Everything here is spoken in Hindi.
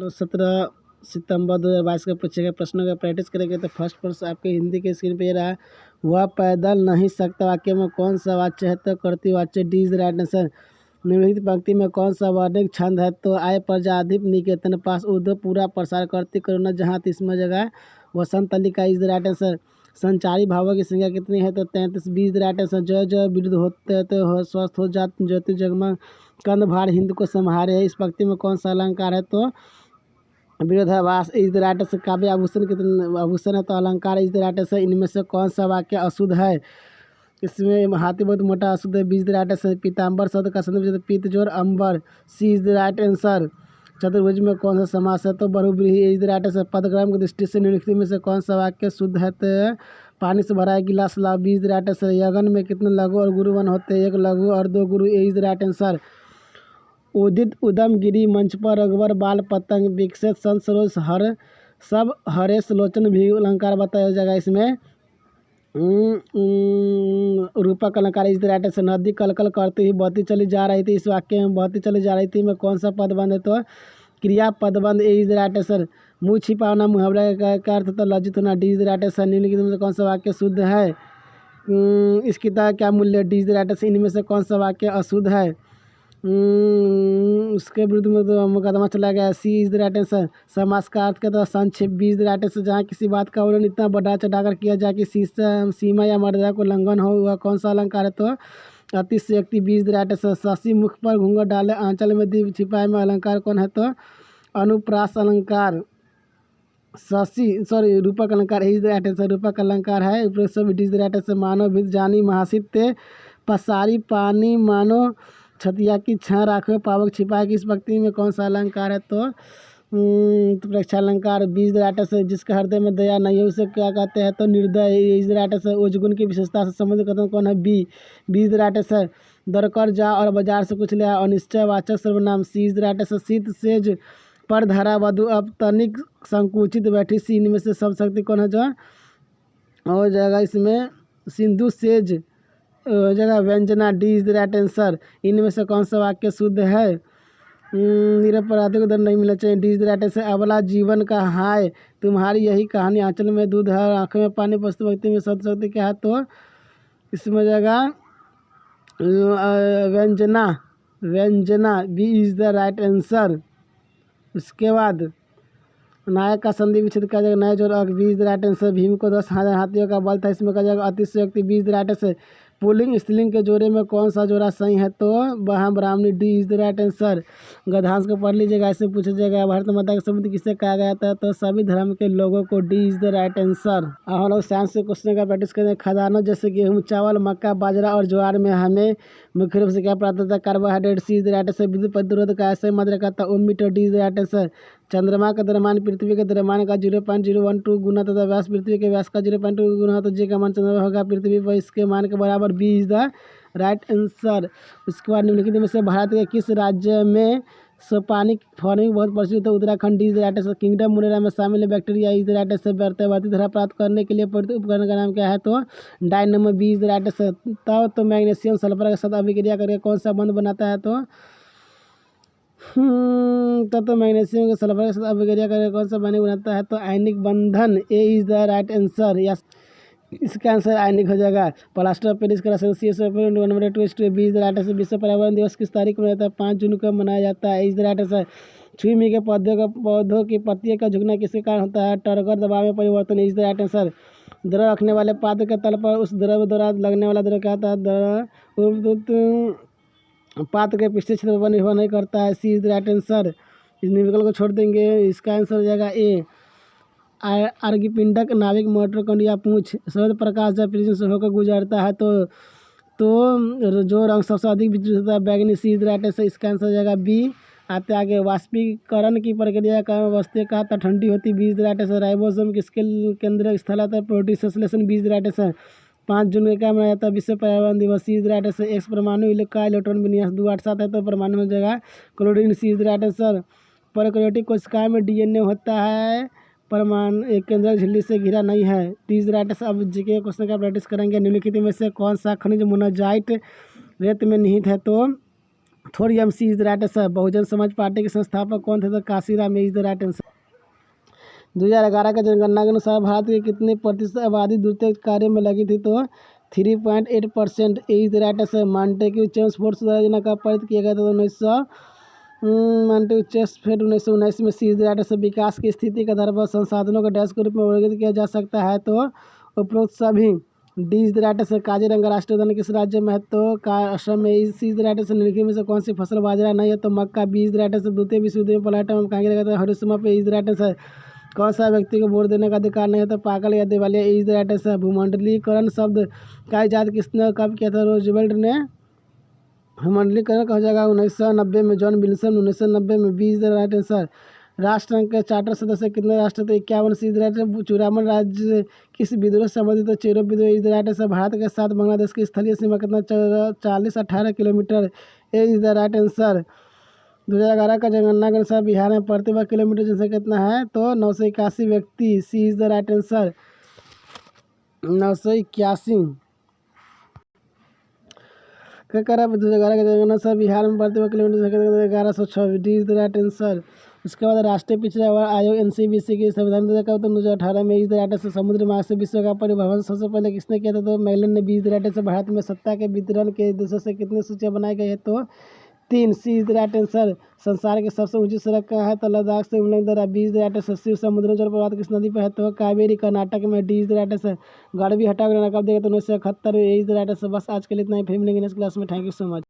चलो 17 सितंबर 2022 का पूछे गए प्रश्नों का प्रैक्टिस करेंगे। तो फर्स्ट प्रश्न आपके हिंदी के स्क्रीन पे ये रहा, वह पैदल नहीं सकता वाक्य में कौन सा वाच्य है? तो कर्तृ वाच्य, D is the right answer. निम्नलिखित पंक्ति में कौन सा वर्णिक छंद है? तो आय प्रजाधिप निकेतन पास उद्योग पूरा प्रसार करती करुणा जहाँ 30 जगह वसंत अलिका इज द राइट आंसर। संचारी भावों की संख्या कितनी है? तो 33, 20 द राइट आंसर। जय जय विरुद्ध होते तो हो स्वस्थ हो जात ज्योति जगमग कंद भार हिंद को संहारे है। इस पंक्ति में कौन सा अलंकार है? तो विरोधाभास इज द राइट आंसर। काव्य आभूषण कितने आभूषण है? तो अलंकार इज द राइट आंसर। इनमें से कौन सा वाक्य अशुद्ध है? इसमें हाथी बहुत मोटा अशुद्ध है, 20 द राइट आंसर। पीताम्बर शब्द का संदर्भ पीत जोर अंबर, सी इज द राइट आंसर। चतुर्भुज में कौन सा समास है? तो बहुव्रीहि इज द राइट आंसर। पदक्रम की दृष्टि से निम्नलिखित में से कौन सा वाक्य शुद्ध है? तो पानी से भरा है गिलास लाओ, 20 द राइट आंसर। यगन में कितने लघु और गुरुवन होते हैं? 1 लघु और 2 गुरु, ए इज द राइट आंसर। उदित उदम गिरी मंच पर रघुवर बाल पतंग विकसित संत सरोज हर सब हरेश लोचन भी अलंकार बताया जाएगा। इसमें रूपक अलंकार इस राइट आंसर। नदी कलकल करती हुई बहती चली जा रही थी, इस वाक्य में बहती चली जा रही थी में कौन सा पदबंध है? तो क्रिया पदबंध, ए इज राइट आंसर। मुँह छिपाना मुहावरा का अर्थ तो लज्जित होना, डी इज राइट आंसर। निम्नलिखित में से कौन सा वाक्य शुद्ध है? इस किताब क्या मूल्य? D is right answer. इनमें से कौन सा वाक्य अशुद्ध है? उसके विरुद्ध में तो मुकदमा चला गया, सी इज द राइट आंसर। समास का अर्थ कहता है संक्षेप, 20 द राइट आंसर। जहाँ किसी बात का वर्णन इतना बढ़ा चढ़ाकर किया जाए कि सीमा या मर्यादा को उल्लंघन हो, वह कौन सा अलंकार है? तो अतिशयोक्ति, 20 द राइट आंसर। शशि मुख पर घूंघट डाले आंचल में दीप छिपाए में अलंकार कौन है? तो अनुप्रास अलंकार। रूपक अलंकार इज द राइट आंसर। रूपक अलंकार है इज द राइट आंसर। मानव भित जानी महासित पसारी पानी मानो छतिया की छा राखे पावक छिपाए की, इस भक्ति में कौन सा अलंकार है? तो प्रेक्षा अलंकार, 20 द राइट आंसर। जिसके हृदय में दया नहीं है उसे क्या कहते हैं? तो निर्दय, इज द राइट आंसर। ओजगुण की विशेषता से संबंधित कथन कौन है? B, 20 the right answer. दरकर जा और बाजार से कुछ लिया, अनिश्चय वाचक सर्वनाम, C is the right answer. शीत सेज पर धरा वधु अब तनिक संकुचित बैठी, सी इनमें से सब शक्ति कौन है? जो हो जाएगा इसमें सिंधु सेज जगह व्यंजना, D is the right answer. इनमें से कौन सा वाक्य शुद्ध है? निरपराधी को दंड नहीं मिलना चाहिए, D is the right answer. अबला जीवन का हाय तुम्हारी यही कहानी, आंचल में दूध है आंखों में पानी, वस्तु भक्ति में सत्य शक्ति क्या है? तो इसमें जगह व्यंजना, B is the right answer. उसके बाद नायक का संधि विच्छेद किया जाएगा, नए जोर अग, 20 द राइट आंसर। भीम को 10,000 हाथियों का बल था, इसमें कहा जाएगा अतिशयोक्ति, 20 द राइट आंसर। पुल्लिंग स्त्रीलिंग के जोड़े में कौन सा जोड़ा सही है? तो वहाँ ब्राह्मणी, D is the right answer. गद्यांश को पढ़ लीजिएगा, ऐसे पूछा जाएगा भारत माता का समुद्र किसे कहा गया था? तो सभी धर्म के लोगों को, D is the right answer. अब हम लोग साइंस के क्वेश्चन का प्रैक्टिस करें। खदानों जैसे गेहूँ, चावल, मक्का, बाजरा और ज्वार में हमें मुख्य रूप से क्या प्राप्त होता है? Carbohydrate, C is the right answer. विद्युत प्रतिरोध का ऐसे मात्रा कहता है ohm metre, D is the right answer. चंद्रमा का द्रव्यमान पृथ्वी के द्रव्यमान का 0.012 गुना तथा व्यास पृथ्वी के व्यास का 0.2 गुना, तो जी का मान चंद्रमा होगा पृथ्वी पर इसके मान के बराबर, b is the right answer. उसके बाद निम्नलिखित में से भारत के किस राज्य में सोपानिक फार्मिंग बहुत प्रचलित है? Uttarakhand, D is the right answer. Kingdom Monera में शामिल है bacteria, is the right answer. वर्तवाती धारा प्राप्त करने के लिए प्रयुक्त उपकरण का नाम क्या है? तो dynamo, b is the right answer. तब तो मैग्नीशियम सल्फर के साथ अभिक्रिया करके कौन सा बंध बनाता है? तो तो मैग्नीशियम के सल्फर के साथ अभिक्रिया करके कौन सा बंध बनाता है? तो आयनिक बंधन, A is the right answer. Yes, इसका आंसर आयनिक हो जाएगा। प्लास्टर ऑफ पेरिस का B is the right answer. विश्व पर्यावरण दिवस किस तारीख को मनाया जाता है? 5 जून को मनाया जाता है, इज द राइट आंसर। छुई मी के पौधों की पत्तियों का झुकना किसके कारण होता है? टर्गर दबाव में परिवर्तन, इज द राइट आंसर। द्रव रखने वाले पात्र के तल पर उस द्रव द्वारा लगने वाला द्रव क्या होता है? पात्र के पृष्ठीय क्षेत्र पर निर्भर नहीं करता है, सी इज द राइट आंसर। इस निविकल को छोड़ देंगे, इसका आंसर हो जाएगा ए। अर्घपिंडक नाविक मोटरकंड या पूंछ, शरद प्रकाश जब प्रिज्म से होकर गुजरता है तो जो रंग सबसे अधिक विद्युत होता है बैगनी, सी इज द राइट आंसर। इसका आंसर हो जाएगा बी। आते आगे वाष्पीकरण की प्रक्रिया का वस्तु का ठंडी होती, 20 द राइट आंसर। राइबोसोम किसके केंद्र स्थल आता है? प्रोटीन संश्लेषण, 20 द राइट आंसर। 5 जून को क्या मनाया जाता है? विश्व पर्यावरण दिवस, C is the right answer. X परमाणु का इलेक्ट्रॉन विन्यास 287 है, तो परमाणु में जगह chlorine, c is the right answer. Prokaryotic कोशिका में डीएनए होता है, परमाणु एक केंद्रक झिल्ली से घिरा नहीं है, D is the right answer. अब जीके क्वेश्चन का प्रैक्टिस करेंगे। निम्नलिखित में से कौन सा खनिज मोनाजाइट रेत में निहित है? तो thorium C is the right answer. Bahujan Samaj Party के संस्थापक कौन थे? तो Kashiram is the right answer. 2011 का जनगणना के अनुसार भारत के कितने प्रतिशत आबादी द्वितीय कार्य में लगी थी? तो 3.8% is the right answer. Montagu Chelmsford योजना का पारित किया गया था? तो 1919 में। C is the right answer. विकास की स्थिति के आधार पर संसाधनों को डैश के रूप में वर्गीकृत किया जा सकता है? तो उपरोक्त सभी। D is the right answer. Kaziranga राष्ट्रीय उद्यान किस राज्य में है? तो असम में। C is the right answer. निम्नलिखित में से कौन सी फसल बाजरा नहीं है? तो मक्का। B is the right answer. द्वितीय विश्व युद्ध में पलायटम कहाँ गिरा था? हिरोशिमा पे। Is the right answer. कौन सा व्यक्ति को वोट देने का अधिकार नहीं है? तो पागल या दिवालिया। Is the right answer. भूमंडलीकरण शब्द का इजाद किसने और कब किया था? रूजवेल्ट ने। भूमंडलीकरण का हो जाएगा 1990 में। जॉन विल्सन 1990 में। B is the right answer. राष्ट्रसंघ के चार्टर सदस्य कितने राष्ट्र थे? 51। C is the right answer. 54 राज्य किस विद्रोह से संबंधित है? चेरो विद्रोह। Is the right answer. Bharat के साथ बांग्लादेश की स्थलीय सीमा कितना? 40-18 kilometre. A is the right answer. 2011 का जनगणना के अनुसार बिहार में प्रति वर्ग किलोमीटर जनसंख्या कितना है? तो 981 व्यक्ति। सी इज द राइट आंसर। 981। क्या कह रहा है? 2011 का जनगणना अनुसार बिहार में प्रति वर्ग किलोमीटर जनसंख्या 1126। D is the right answer. उसके बाद राष्ट्रीय पिछड़ा वर्ग आयोग NCBC की संविधान का? तो 2018 में। Is the right answer. समुद्र मार्ग से विश्व का परिवहन सबसे पहले किसने किया था? तो मैलन ने। B is the right answer. भारत में सत्ता के वितरण के उद्देश्य से कितनी सूचियाँ बनाई गई है? तो 3। सी इज द राइट आंसर। संसार की सबसे ऊंची सड़क कहाँ है? तो लद्दाख से उल्लंघन। B is the right answer. Shiv Samudra जल प्रपात किस नदी पर है? तो कावेरी कर्नाटक में। D is the right answer. गाड़वी हटा कर कब देगा? तो 1971। Is the right answer. बस आज के लिए इतना ही। फिर मिलेंगे नेक्स्ट क्लास में। Thank you so much.